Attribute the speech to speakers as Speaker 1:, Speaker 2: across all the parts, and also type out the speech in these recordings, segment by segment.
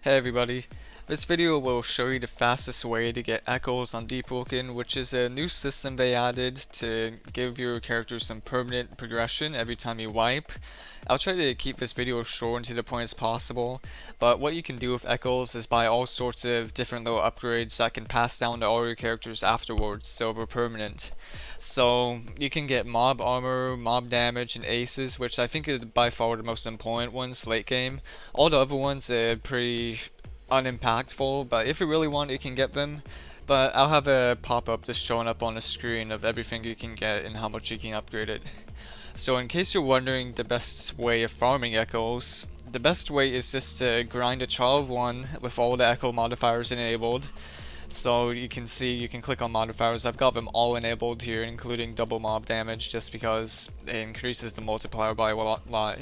Speaker 1: Hey everybody, this video will show you the fastest way to get echoes on DEEPWOKEN, which is a new system they added to give your characters some permanent progression every time you wipe. I'll try to keep this video short and to the point as possible, but what you can do with echoes is buy all sorts of different little upgrades that can pass down to all your characters afterwards, so they're permanent. So you can get mob armor, mob damage, and aces, which I think are by far the most important ones late game. All the other ones are pretty unimpactful, but if you really want, you can get them. But I'll have a pop-up just showing up on the screen of everything you can get and how much you can upgrade it. So in case you're wondering the best way of farming echoes, the best way is just to grind a char of 1 with all the echo modifiers enabled. So you can see, you can click on modifiers. I've got them all enabled here, including double mob damage, just because it increases the multiplier by a lot.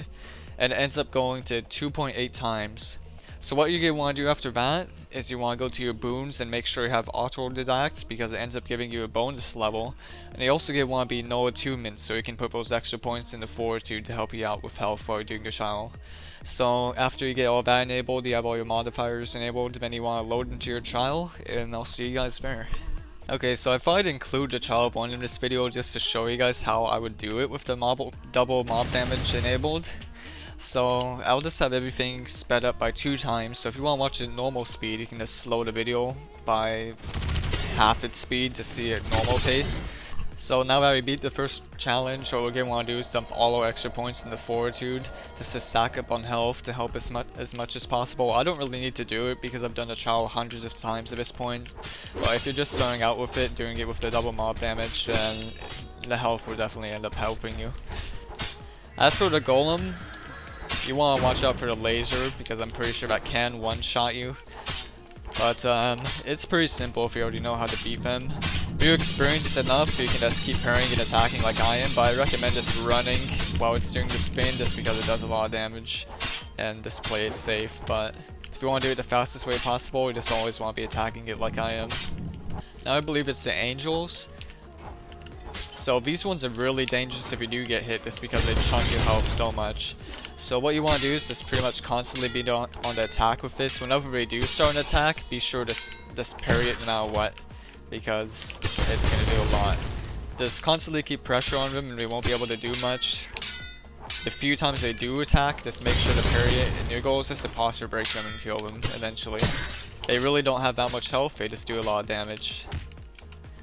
Speaker 1: And it ends up going to 2.8 times. So what you're going to want to do after that is you want to go to your boons and make sure you have auto didact, because it ends up giving you a bonus level. And you also want to be no attunement, so you can put those extra points in the fortitude to help you out with health while you're doing your trial. So after you get all that enabled, you have all your modifiers enabled, then you want to load into your trial, and I'll see you guys there. Okay, so I thought I'd include the child one in this video just to show you guys how I would do it with the double mob damage enabled. So I'll just have everything sped up by 2 times, so if you want to watch it at normal speed, you can just slow the video by half its speed to see it at normal pace. So now that we beat the first challenge, what we're going to want to do is dump all our extra points in the fortitude just to stack up on health to help as much as possible. I don't really need to do it because I've done the trial hundreds of times at this point, but if you're just starting out with it, doing it with the double mob damage, then the health will definitely end up helping you. As for the golem, you want to watch out for the laser because I'm pretty sure that can one-shot you. But it's pretty simple if you already know how to beat them. If you're experienced enough, you can just keep parrying and attacking like I am, but I recommend just running while it's doing the spin just because it does a lot of damage, and just play it safe. But if you want to do it the fastest way possible, you just always want to be attacking it like I am. Now I believe it's the angels. So these ones are really dangerous if you do get hit just because they chunk your health so much. So what you want to do is just pretty much constantly be on the attack with this. Whenever they do start an attack, be sure to just parry it no matter what, because it's going to do a lot. Just constantly keep pressure on them and they won't be able to do much. The few times they do attack, just make sure to parry it, and your goal is just to posture break them and kill them eventually. They really don't have that much health, they just do a lot of damage.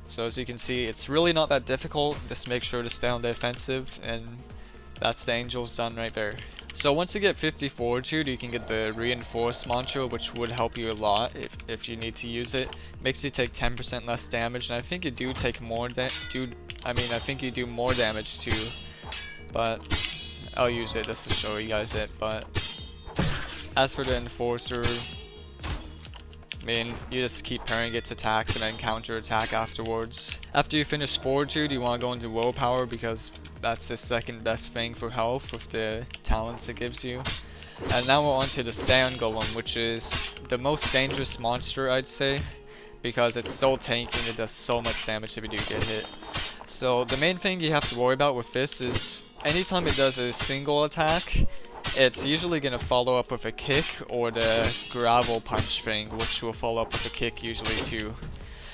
Speaker 1: So as you can see, it's really not that difficult, just make sure to stay on the offensive, and that's the angels done right there. So once you get 50 fortitude, you can get the reinforced mantra, which would help you a lot if you need to use it. Makes you take 10% less damage, and I think you do take more I think you do more damage too, but I'll use it just to show you guys it. But as for the enforcer, I mean, you just keep parrying its attacks and then counter attack afterwards. After you finish fortitude, you want to go into willpower because that's the second best thing for health with the talents it gives you. And now we're on to the sand golem, which is the most dangerous monster, I'd say, because it's so tanky and it does so much damage if you do get hit. So the main thing you have to worry about with this is anytime it does a single attack, it's usually going to follow up with a kick or the gravel punch thing, which will follow up with a kick usually too.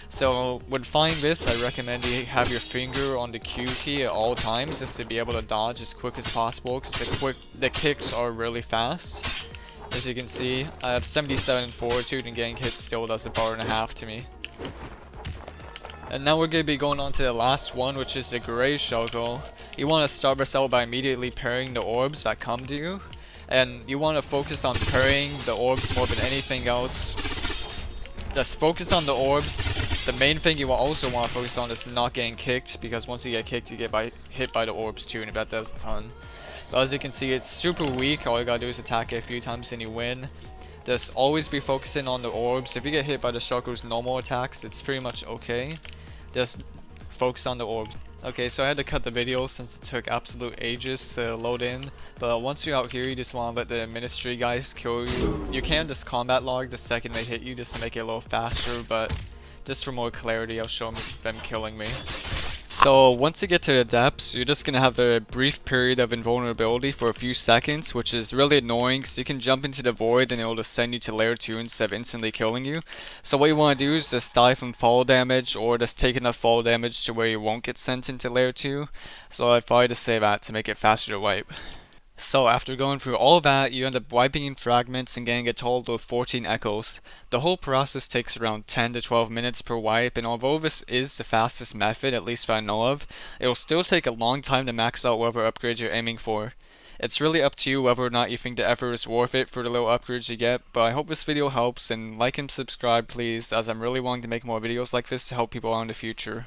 Speaker 1: So when fighting this, I recommend you have your finger on the Q key at all times just to be able to dodge as quick as possible, because the kicks are really fast. As you can see, I have 77 in fortitude and getting hit still does a bar and a half to me. And now we're going to be going on to the last one, which is the gray shell. You want to start this out by immediately parrying the orbs that come to you. And you want to focus on parrying the orbs more than anything else. Just focus on the orbs. The main thing you also want to focus on is not getting kicked, because once you get kicked, you get hit by the orbs too, and that does a ton. So as you can see, it's super weak. All you gotta do is attack it a few times and you win. Just always be focusing on the orbs. If you get hit by the Shulker's normal attacks, it's pretty much okay. Just focus on the orbs. Okay, so I had to cut the video since it took absolute ages to load in, but once you're out here, you just want to let the ministry guys kill you. You can just combat log the second they hit you just to make it a little faster, but just for more clarity, I'll show them killing me. So once you get to the depths, you're just going to have a brief period of invulnerability for a few seconds, which is really annoying because you can jump into the void and it'll just send you to layer 2 instead of instantly killing you. So what you want to do is just die from fall damage or just take enough fall damage to where you won't get sent into layer 2. So I'd probably just say that to make it faster to wipe. So after going through all that, you end up wiping in fragments and getting a total of 14 echoes. The whole process takes around 10 to 12 minutes per wipe, and although this is the fastest method, at least that I know of, it'll still take a long time to max out whatever upgrades you're aiming for. It's really up to you whether or not you think the effort is worth it for the little upgrades you get, but I hope this video helps, and like and subscribe please, as I'm really wanting to make more videos like this to help people out in the future.